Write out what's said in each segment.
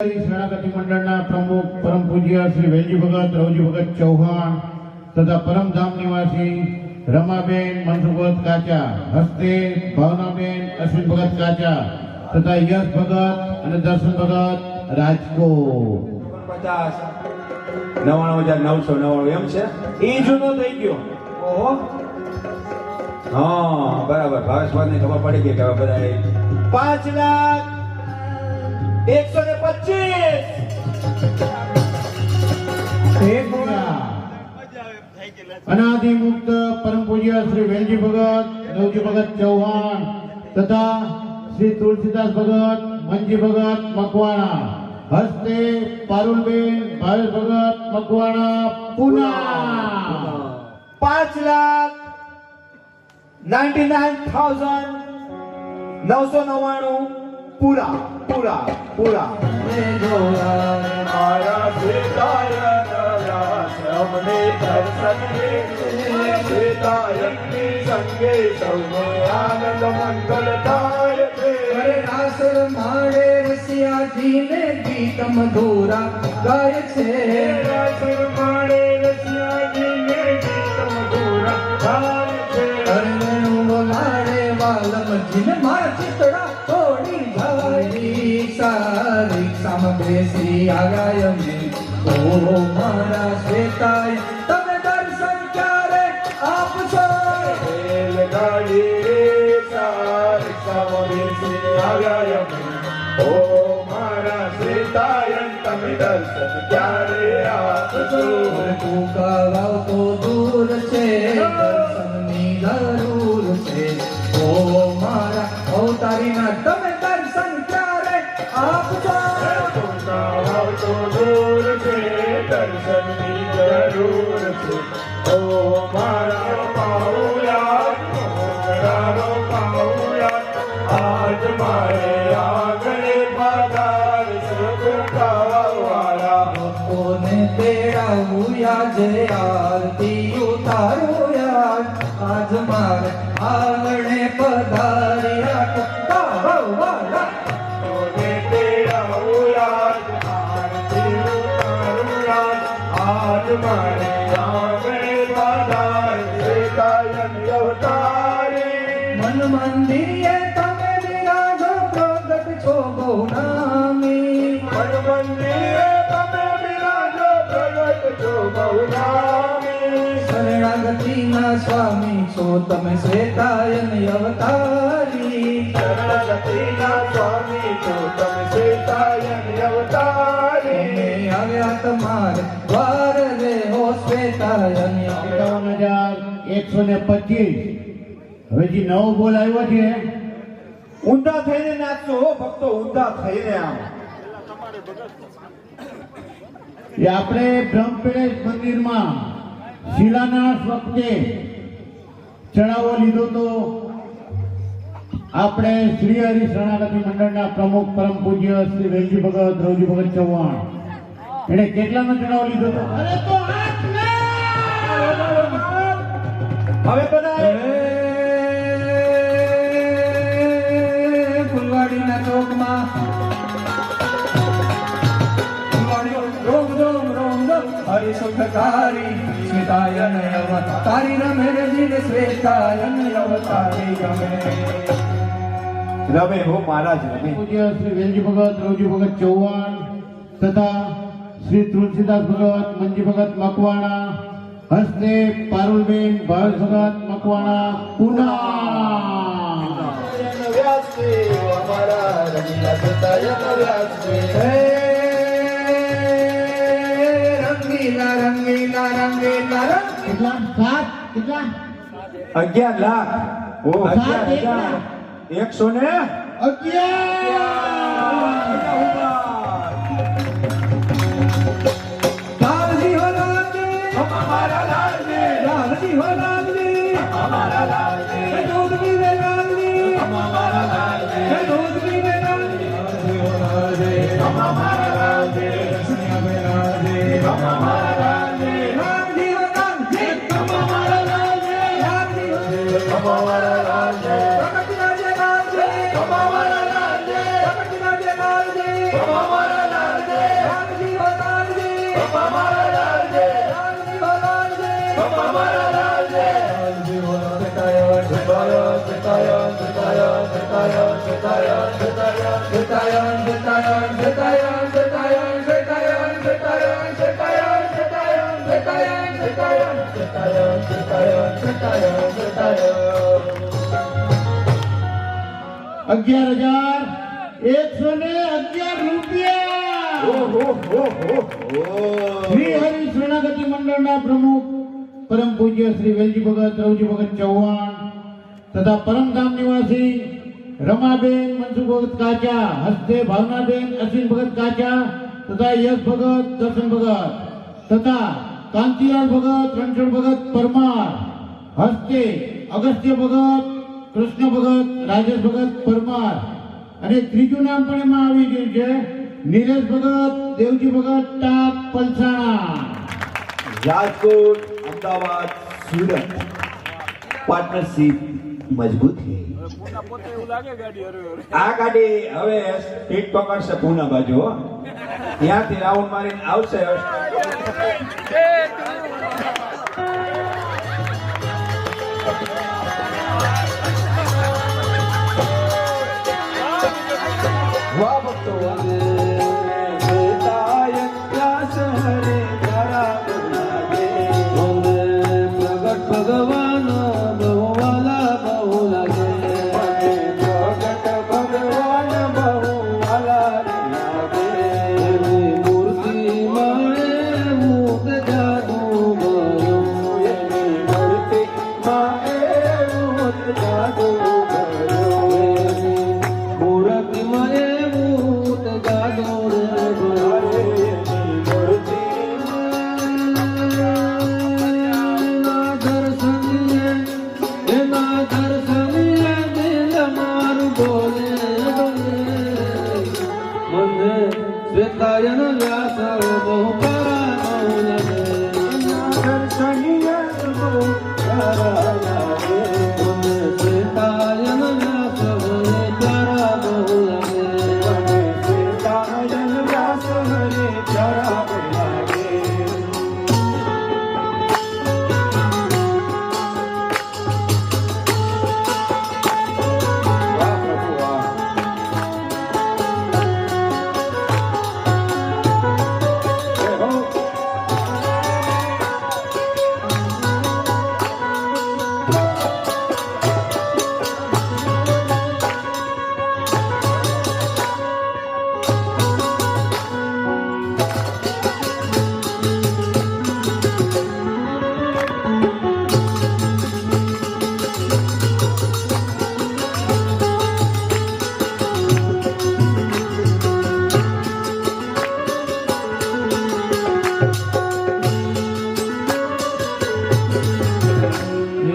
શરણાગતિ મંડળના પ્રમુખ પરમ પૂજ્ય શ્રી વેલજી ભગત રવજી ભગત ચૌહાણ તથા પરમધામ નિવાસી રમાબેન મનસુખભાઈ કાચા હસ્તે ભાવનાબેન અશ્વિન ભગત કાચા તથા યશ ભગત અને દર્શન ભગત રાજકોટ 99,999 એમ છે એ જૂનો થઈ ગયો. ઓહો હા બરાબર ભાવેશભાઈ ને ખબર પડી ગઈ કે બધા 5,01,25 અનાદિ મુક્ત પરમ પૂજ્ય શ્રી વેલજી ભગત રવજી ભગત ચૌહાણ તથા શ્રી તુલસીદાસ ભગત મંજી ભગત મકવાણા હસ્તે પારુલબેન ભાવેશ ભગત મકવાણા પુના 5,99,999 પૂરા પૂરા પૂરા મારા સીતાય અમને દર્શન સીતાયની સંગે સૌને આનંદ મંગલ થાય છે. રાસર માળે રસિયાજી ને ગીત મધુરા ગાય છે. રાસર માળે રસિયાજી ને ગીત મધુરા ગાય છે. માળે વાલમજી ને મારા ચિતડા થોડી જાય સારી સામ બેસી આગાય મે ઓ મારા શ્વેતાય તમે દર્શન ક્યારે આપશો. રેલગાડી સારી સામ બેસી આગાય મે ઓ મારા સીતાયન તમે દર્શન ક્યારે આપશો. ટૂંકા તો દૂર છે દર્શનની જરૂર છે ઓ મારા અવતારીના તમે દર્શન ક્યારે આપશો. તો દૂર છે દર્શનની જરૂર છે ઓ મારા પાઉયા આજ મારે આગળ પધાર વાળા ભક્તોને તેડાવું યાજે આરતી ઉતારું યાર આજ મારે આંગણે પધાર્યા વાળા આજ મારે આગળ પધાર સીતાયન અવતારી. મન મંદિરે તમે બિરાજો પ્રગટ છો બહુ નામી. મન મંદિરે તમે બિરાજો પ્રગટ છો બહુ નામી. શરણાગતિના સ્વામી છો તમે શ્વેતાયન અવતારી. શરણાગતિના સ્વામી છો તમે સીતાયન અવતારી. અમે આવ્યા તમારે દ્વાર રે હો શ્વેતાયન 5125 હવેજી નવો બોલ આવ્યો છે. ઊંધા થઈને નાચશો હો ભક્તો, ઊંધા થઈને આમ. એ આપણે બ્રહ્મપેશ મંદિરમાં શિલાન્યાસ વખતે ચડાવો લીધો તો આપણે શ્રી હરિ શરણાગતિ મંડળના પ્રમુખ પરમ પૂજ્ય શ્રી વેલજી ભગત રવજી ભગત ચૌહાણ એને કેટલાનો ચડાવો લીધો તો? અરે તો હવે બધા ફુલવાડીના ચોકમાં રોમ રોમ રોમ રોમ હરિ સુખકારી શ્વેતાયન અવતારી રમે રજીને શ્વેતાયન અવતારી રમે. રમે હો મહારાજ રમે. પૂજ્ય શ્રી વેલજી ભગત રવજી ભગત ચૌહાણ તથા શ્રી તુલસીદાસ ભગત મંજી ભગત મકવાણા હસ્તે પારુલબેન ભાવેશ ભગત મકવાણા પુના. વ્યાસદેવ અમારા રંગીલા સીતાયન વ્યાસદેવ. રંગીલા રંગીલા રંગીલા કેટલા? 7 કેટલા? 11 લાખ. ઓ 11,000. 111. લાલજી હો લાલજી અમારા લાલજી. લાલજી હો લાલજી અમારા લાલજી. દૂધ પીવે લાલજી અમારા લાલજી. દૂધ પીવે લાલજી અમારા લાલજી. અમારા લાલજી. લાલજી હો લાલજી અમારા લાલજી. લાલજી હો અમારા લાલજી. પ્રગટ રાજે લાલજી અમારા લાલજી. પ્રગટ રાજે લાલજી અમારા Lalji. Shetayan, Shetayan, Shetayan, Shetayan, Shetayan, Shetayan, Shetayan, Shetayan, Shetayan, Shetayan, Shetayan, Shetayan, Shetayan, Shetayan, Shetayan. 11,111 રૂપિયા. શ્રી હરિ શરણાગતિ મંડળના પ્રમુખ પરમ પૂજ્ય શ્રી વેલજી ભગત રવજી ભગત ચૌહાણ તથા પરમધામ નિવાસી રમાબેન મનસુખ ભગત કાચા, હસ્તે ભાવનાબેન અશ્વિન ભગત કાચા તથા યશ ભગત દર્શન ભગત તથા કાંતિલાલ ભગત રણછોડ ભગત પરમાર, હસ્તે અગસ્ત્ય ભગત, કૃષ્ણ ભગત, રાજેશ ભગત પરમાર અને ત્રીજું નામ પણ એમાં આવી ગયું છે નીરજ ભગત, દેવજી ભગત ટાપ પલસાણા. રાજકોટ, અમદાવાદ, સુરત પાર્ટનરશિપ મજબૂત છે. આ ગાડી હવે સ્પીડ પકડશે પૂના બાજુ હો. ત્યાંથી રાઉન્ડ મારીને આવશે. વાહ ભક્તો વાહ. શેતાયન વ્યાસ હરે તારા લાગે. પ્રગટ ભગવાન બહુ વાલા બહુ લાગે. પ્રગટ ભગવાન બહુ વાલા લાગે. એની મૂર્તિમાં એવું જાદુ ભર્યું. એની મૂર્તિમાં એવું જાદુ ભર્યું. એની મૂર્તિમાં એવું જાદુ શ્વેતાયન વ્યાસ બહુ પ્યારા લાગે. શ્વેતાયન વ્યાસ હરે પ્યારા બહુ લાગે. શ્વેતાયન વ્યાસ હરે પ્યારા બહુ લાગે. વાહ પ્રભુ વાહ.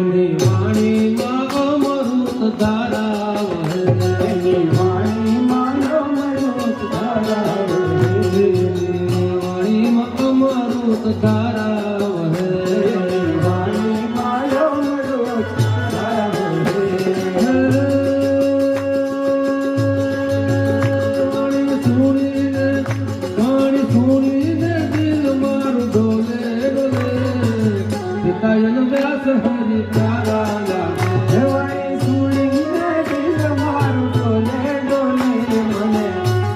એની વાણીમાં અમૃત ધારા વહે. એની વાણીમાં અમૃત ધારા વહે. એની વાણીમાં અમૃત ધારા વહે. એની વાણીમાં અમૃત ધારા વહે. વાણી સુણીને દિલ મારું ડોલે ડોલે. શેતાયન વ્યાસ હરિ પ્યારા લાગે. વાણી સુણીને દિલ મારું ડોલે ડોલે. મને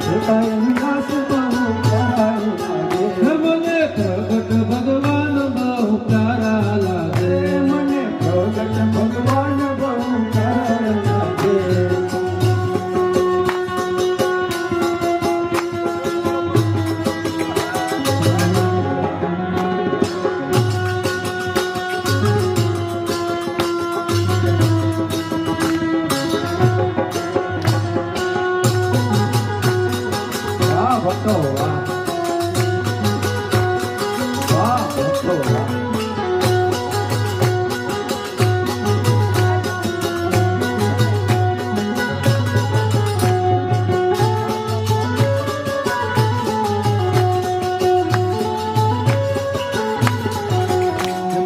શેતાયન વ્યાસ બહુ પ્યારા લાગે. મને પ્રગટ ભગવાન બહુ પ્યારા લાગે. મને પ્રગટ ભગવાન બહુ પ્યારા લાગે. વાહ ભક્તો વાહ. વાહ ભક્તો વાહ.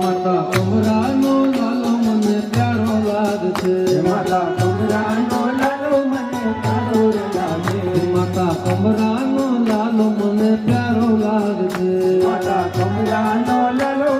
માતા કમરાનો લાલો મને પ્યારો લાગે. માતા કમરાનો લાલો મને પ્યારો લાગે. માતા કમરાનો લાલો મને પ્યારો લાગે. માતા કમરાનો લાલો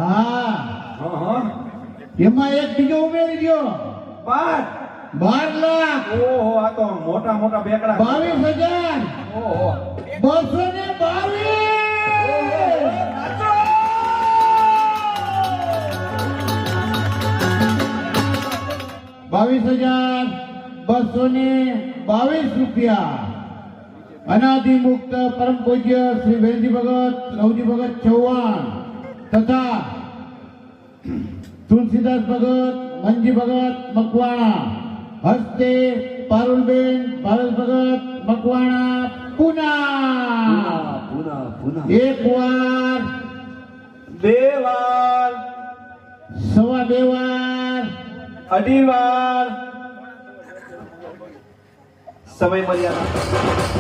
હા હા એમાં એક બીજો ઉમેરી દો 12 લાખ ઓહો આ તો મોટા મોટા બેકડા 22,000 ઓહો 22,222 રૂપિયા અનાદિ મુક્ત પરમ પૂજ્ય શ્રી વેલજી ભગત રવજી ભગત ચૌહાણ તથા તુલસીદાસ ભગત મંજી ભગત મકવાણા હસ્તે પારુલબેન ભારત ભગત મકવાણા પુના એક વાર બે વાર સવા બે વાર અઢી વાર સમય મર્યાદા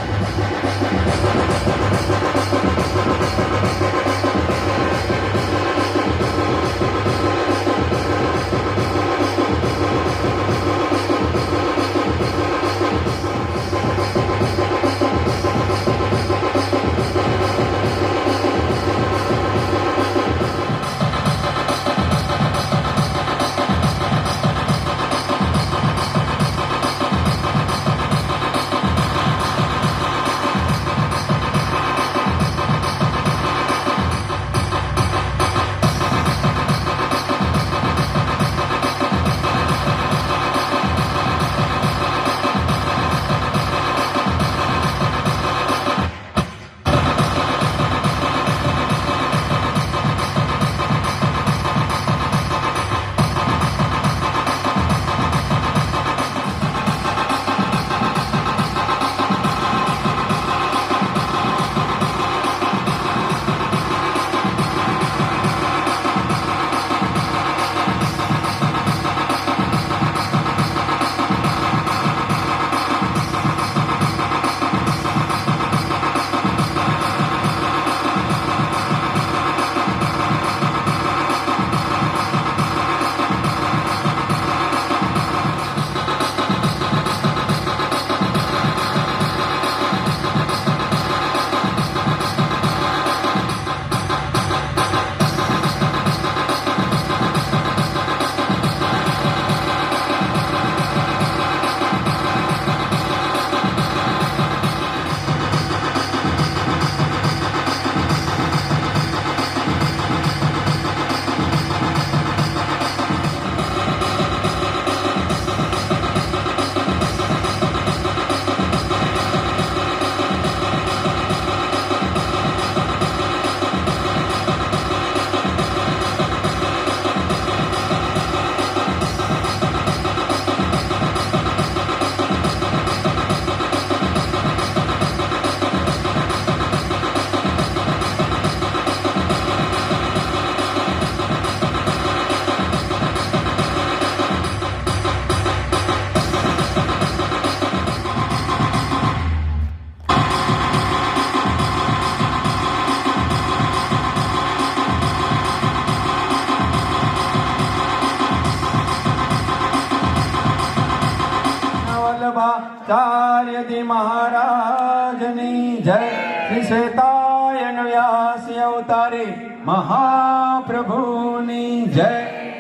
ચાર્યજી મહારાજની જય શ્રી શ્વેતાયન વ્યાસી અવતારી મહાપ્રભુની જય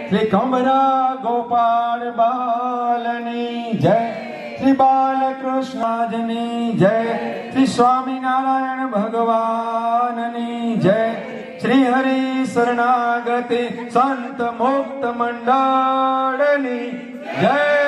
શ્રી કમરા ગોપાલ બાલની જય શ્રી બાલકૃષ્ણની જય શ્રી સ્વામિનારાયણ ભગવાનની જય શ્રી હરિ શરણાગતિ સંત મુક્ત મંડળની જય